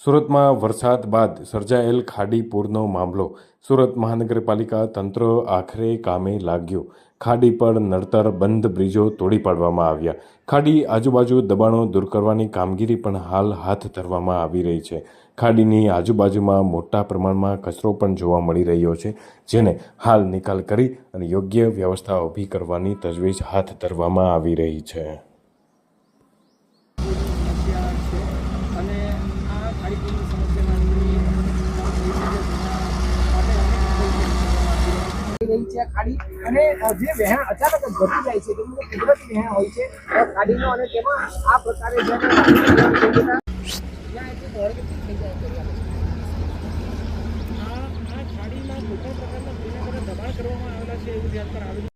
સુરતમાં વરસાદ બાદ સર્જાયેલ ખાડી પૂરનો મામલો. સુરત મહાનગરપાલિકા તંત્ર આખરે કામે લાગ્યું. ખાડી પર નડતર બંધ બ્રિજો તોડી પાડવામાં આવ્યા. ખાડી આજુબાજુ દબાણો દૂર કરવાની કામગીરી પણ હાલ હાથ ધરવામાં આવી રહી છે. ખાડીની આજુબાજુમાં મોટા પ્રમાણમાં કચરો પણ જોવા મળી રહ્યો છે, જેને હાલ નિકાલ કરી અને યોગ્ય વ્યવસ્થા ઊભી કરવાની તજવીજ હાથ ધરવામાં આવી રહી છે. અને આ ખાડીપુરની સમસ્યામાં રહી છે ખાડી અને જે વહેણ અચાનક ઘટી જાય છે તેનું કુદરતી વહેણ હોય છે ખાડીનો અને તેમાં આ પ્રકારે ખાડીમાં કોઈ પણ પ્રકારના દબાણ કરવામાં આવેલા છે એવું ધ્યાન પર આવેલું